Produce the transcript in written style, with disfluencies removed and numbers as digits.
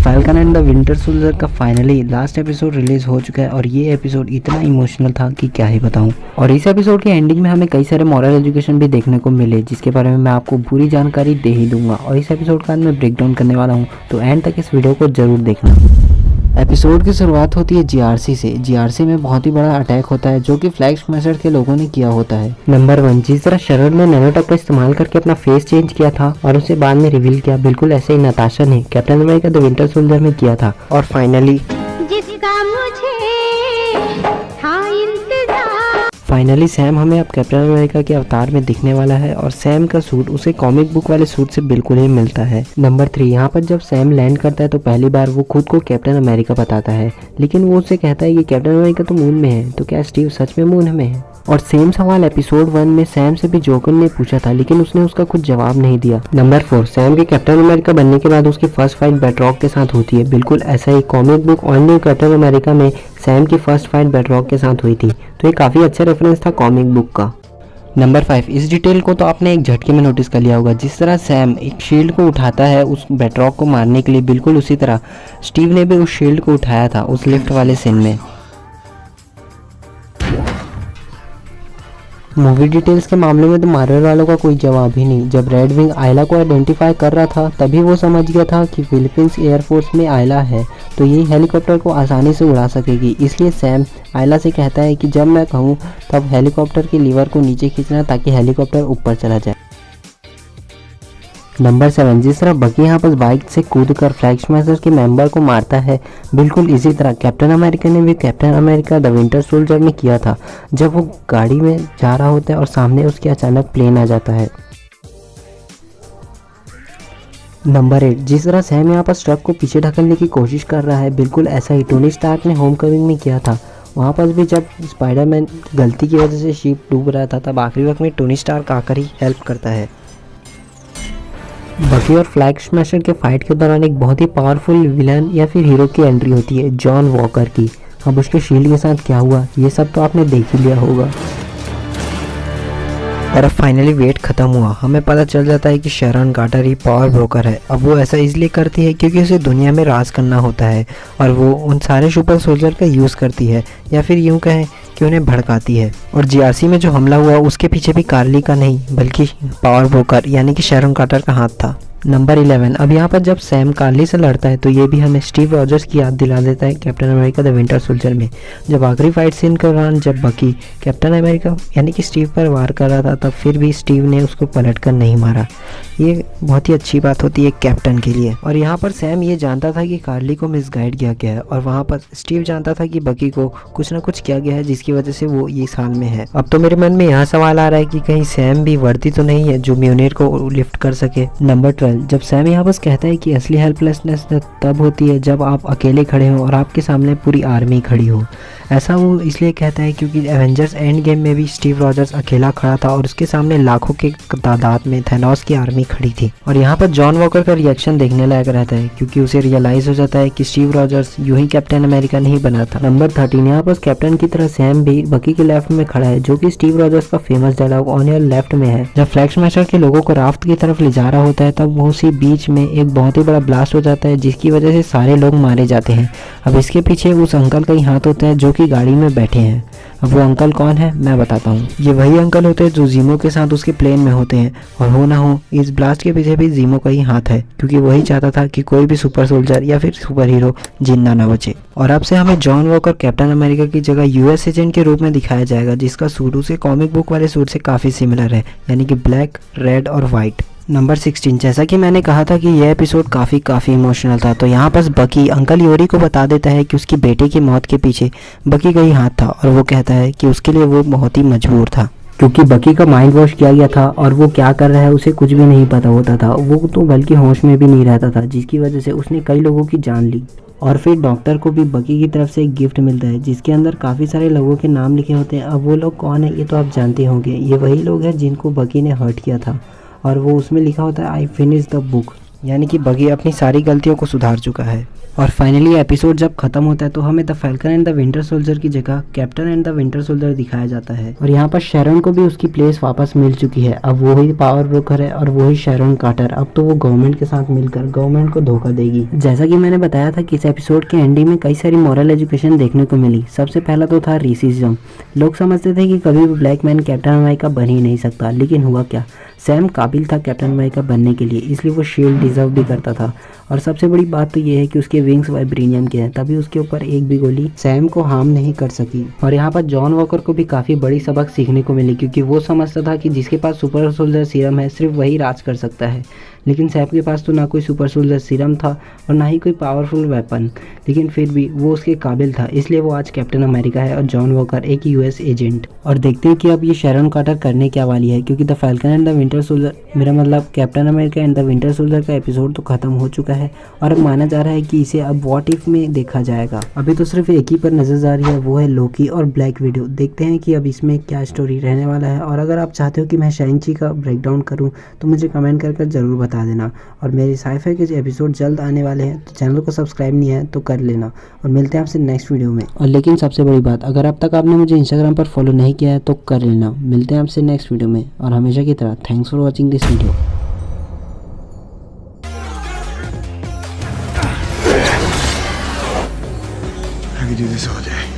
Falcon and the winter soldier का finally last episode release हो चुका है और ये एपिसोड इतना इमोशनल था कि क्या ही बताऊं। और इस एपिसोड के एंडिंग में हमें कई सारे मॉरल एजुकेशन भी देखने को मिले, जिसके बारे में मैं आपको पूरी जानकारी दे ही दूंगा और इस एपिसोड का मैं ब्रेक डाउन करने वाला हूं, तो एंड तक इस वीडियो को जरूर देखना। एपिसोड की शुरुआत होती है जीआरसी से। जीआरसी में बहुत ही बड़ा अटैक होता है जो कि फ्लैग स्मैशर के लोगों ने किया होता है। नंबर 1, जिस तरह शरद ने नैनोटेक का इस्तेमाल करके अपना फेस चेंज किया था और उसे बाद में रिवील किया, बिल्कुल ऐसे ही नताशा ने captain America the winter soldier में किया था। और फाइनली सैम हमें अब कैप्टन अमेरिका के अवतार में दिखने वाला है और सैम का सूट उसे कॉमिक बुक वाले सूट से बिल्कुल ही मिलता है। नंबर 3, यहाँ पर जब सैम लैंड करता है तो पहली बार वो खुद को कैप्टन अमेरिका बताता है, लेकिन वो उससे कहता है कि कैप्टन अमेरिका तो मून में है, तो क्या स्टीव सच में मून में है? और सेम सवाल एपिसोड 1 में सैम से भी जोकर ने पूछा था, लेकिन उसने उसका कुछ जवाब नहीं दिया। नंबर 4, सैम के कैप्टन अमेरिका बनने के बाद उसकी फर्स्ट फाइट बेटरॉक के साथ होती है। बिल्कुल ऐसा ही comic book all new Captain America में सैम की फर्स्ट फाइट बेटरॉक के साथ हुई थी, तो ये काफी अच्छा रेफरेंस था कॉमिक बुक का। नंबर 5, इस डिटेल को तो आपने एक झटके में नोटिस कर लिया होगा। जिस तरह सैम एक शील्ड को उठाता है उस बेटरॉक को मारने के लिए, बिल्कुल उसी तरह स्टीव ने भी उस शील्ड को उठाया था उस लिफ्ट वाले सीन में। मूवी डिटेल्स के मामले में तो मार्वल वालों का कोई जवाब ही नहीं। जब रेड विंग आयला को आइडेंटिफाई कर रहा था तभी वो समझ गया था कि फिलीपींस एयरफोर्स में आयला है, तो ये हेलीकॉप्टर को आसानी से उड़ा सकेगी। इसलिए सैम आयला से कहता है कि जब मैं कहूँ तब हेलीकॉप्टर के लीवर को नीचे खींचना ताकि हेलीकॉप्टर ऊपर चला जाए। नंबर 7, जिस तरह बकी यहाँ पर बाइक से कूदकर फ्लैग स्मैशर के मेंबर को मारता है, बिल्कुल इसी तरह कैप्टन अमेरिका ने भी captain America the winter soldier में किया था, जब वो गाड़ी में जा रहा होता है और सामने उसके अचानक प्लेन आ जाता है। नंबर 8, जिस तरह सैम यहाँ पर ट्रक को पीछे ढकलने की कोशिश कर रहा है, बिल्कुल ऐसा ही टोनी स्टार्क ने होमकमिंग में किया था। वहाँ पर भी जब स्पाइडरमैन गलती की वजह से शिप डूब रहा था, तब आखिरी वक्त में टोनी स्टार्क आकर ही हेल्प करता है। बकी और फ्लैग स्मैशर के फाइट के दौरान एक बहुत ही पावरफुल विलन या फिर हीरो की एंट्री होती है, जॉन वॉकर की। अब उसके शील्ड के साथ क्या हुआ ये सब तो आपने देख ही लिया होगा। और अब फाइनली वेट खत्म हुआ, हमें पता चल जाता है कि शैरॉन कार्टर ही पावर ब्रोकर है। अब वो ऐसा इसलिए करती है क्योंकि उसे दुनिया में राज करना होता है और वो उन सारे सुपर सोल्जर का यूज़ करती है, या फिर यूँ कहें कि उन्हें भड़काती है। और जीआरसी में जो हमला हुआ उसके पीछे भी कार्ली का नहीं बल्कि पावर ब्रोकर यानी कि शैरॉन कार्टर का हाथ था। नंबर 11, अब यहाँ पर जब सैम कार्ली से लड़ता है तो ये भी हमें स्टीव रॉजर्स की याद दिला देता है captain America the winter soldier में। जब आखिरी फाइट सीन के दौरान जब बकी कैप्टन अमेरिका यानी कि स्टीव पर वार कर रहा था, तब फिर भी स्टीव ने उसको पलटकर नहीं मारा। ये बहुत ही अच्छी बात होती है कैप्टन के लिए। और यहाँ पर सैम ये जानता था कि कार्ली को मिसगाइड किया गया है और वहाँ पर स्टीव जानता था कि बकी को कुछ ना कुछ किया गया है जिसकी वजह से वो ये हाल में है। अब तो मेरे मन में यहाँ सवाल आ रहा है कि कहीं सैम भी वर्दी तो नहीं है जो म्योनिर को लिफ्ट कर सके। नंबर 12, जब सैम यहाँ बस कहता है कि असली हेल्पलेसनेस तब होती है जब आप अकेले खड़े हो और आपके सामने पूरी आर्मी खड़ी हो। ऐसा वो इसलिए कहता है क्योंकि एवेंजर्स एंड गेम में भी स्टीव रॉजर्स अकेला खड़ा था और उसके सामने लाखों के तादाद में थैनोस की आर्मी खड़ी थी। और यहाँ पर जॉन वॉकर का रिएक्शन देखने लायक रहता है क्योंकि उसे रियलाइज हो जाता है कि स्टीव रॉजर्स यूं ही कैप्टन अमेरिका नहीं बना था। नंबर 13, यहाँ पर कैप्टन की तरह सैम भी बकी के लेफ्ट में खड़ा है, जो कि स्टीव रॉजर्स का famous dialogue on your left में है। जब फ्लैग स्मैशर के लोगों को राफ्ट की तरफ ले जा रहा होता है तब वो उसी बीच में एक बहुत ही बड़ा ब्लास्ट हो जाता है जिसकी वजह से सारे लोग मारे जाते हैं। अब इसके पीछे उस अंकल का ही हाथ होता है जो कि गाड़ी में बैठे हैं। अब वो अंकल कौन है मैं बताता हूँ। ये वही अंकल होते हैं जो जीमो के साथ उसके प्लेन में होते हैं, और हो ना हो इस ब्लास्ट के पीछे भी जीमो का ही हाथ है क्योंकि वही चाहता था कि कोई भी सुपर सोल्जर या फिर सुपर हीरो जिंदा ना बचे। और अब से हमें जॉन वॉकर कैप्टन अमेरिका की जगह यूएस एजेंट के रूप में दिखाया जाएगा, जिसका सूट उसे कॉमिक बुक वाले सूट से काफ़ी सिमिलर है, यानी कि ब्लैक, रेड और वाइट। नंबर 16, जैसा कि मैंने कहा था कि यह एपिसोड काफ़ी इमोशनल था, तो यहाँ पर बकी अंकल योरी को बता देता है कि उसकी बेटे की मौत के पीछे बकी का ही हाथ था, और वो कहता है कि उसके लिए वो बहुत ही मजबूर था क्योंकि बकी का माइंड वॉश किया गया था और वो क्या कर रहा है उसे कुछ भी नहीं पता होता था। वो तो बल्कि होश में भी नहीं रहता था, जिसकी वजह से उसने कई लोगों की जान ली। और फिर डॉक्टर को भी बकी की तरफ से एक गिफ्ट मिलता है जिसके अंदर काफ़ी सारे लोगों के नाम लिखे होते हैं। अब वो लोग कौन है ये तो आप जानते होंगे, ये वही लोग हैं जिनको बकी ने हर्ट किया था, और वो उसमें लिखा होता है आई फिनिश द बुक, यानी कि बकी अपनी सारी गलतियों को सुधार चुका है। और फाइनली एपिसोड जब खत्म होता है तो हमें the falcon and the winter soldier की जगह captain and the winter soldier दिखाया जाता है। और यहाँ पर शेरन को भी उसकी प्लेस वापस मिल चुकी है। अब वो ही पावर ब्रोकर है और वो ही शेरन कार्टर। अब तो वो गवर्नमेंट के साथ मिलकर गवर्नमेंट को धोखा देगी। जैसा कि मैंने बताया था कि इस एपिसोड के एंडिंग में कई सारी मॉरल एजुकेशन देखने को मिली। सबसे पहला तो था रेसिज्म। लोग समझते थे कि कभी भी ब्लैक मैन कैप्टन अमेरिका बन ही नहीं सकता, लेकिन हुआ क्या, सैम काबिल था कैप्टन अमेरिका बनने के लिए, इसलिए वो शील्ड डिजर्व भी करता था। और सबसे बड़ी बात तो ये है कि उसके विंग्स वाइब्रेनियम के हैं, तभी उसके ऊपर एक भी गोली सैम को हार्म नहीं कर सकी। और यहाँ पर जॉन वॉकर को भी काफ़ी बड़ी सबक सीखने को मिली, क्योंकि वो समझता था कि जिसके पास सुपर सोल्जर सीरम है सिर्फ वही राज कर सकता है। लेकिन सैम के पास तो ना कोई सुपर सोल्जर सीरम था और ना ही कोई पावरफुल वेपन, लेकिन फिर भी वो उसके काबिल था, इसलिए वो आज कैप्टन अमेरिका है और जॉन वॉकर एक यूएस एजेंट। और देखते हैं कि अब ये शेरन कार्टर करने क्या वाली है, क्योंकि the falcon and the winter soldier, मेरा मतलब captain America and the winter soldier का एपिसोड तो खत्म हो चुका है और अब माना जा रहा है कि इसे अब व्हाट इफ में देखा जाएगा। अभी तो सिर्फ एक ही पर नजर जा रही है, वो है लोकी और ब्लैक विडो। देखते हैं कि अब इसमें क्या स्टोरी रहने वाला है। और अगर आप चाहते हो कि मैं शाइन-ची का ब्रेकडाउन करूं तो मुझे कमेंट कर जरूर बता देना। और मेरे साइफाई के एपिसोड जल्द आने वाले हैं, तो चैनल को सब्सक्राइब नहीं है तो कर लेना। और मिलते हैं आपसे नेक्स्ट वीडियो में। और लेकिन सबसे बड़ी बात, अगर अब तक आपने मुझे इंस्टाग्राम पर फॉलो नहीं किया है तो कर लेना। मिलते हैं आपसे नेक्स्ट वीडियो में, और हमेशा की तरह thanks for watching this video. I could do this all day.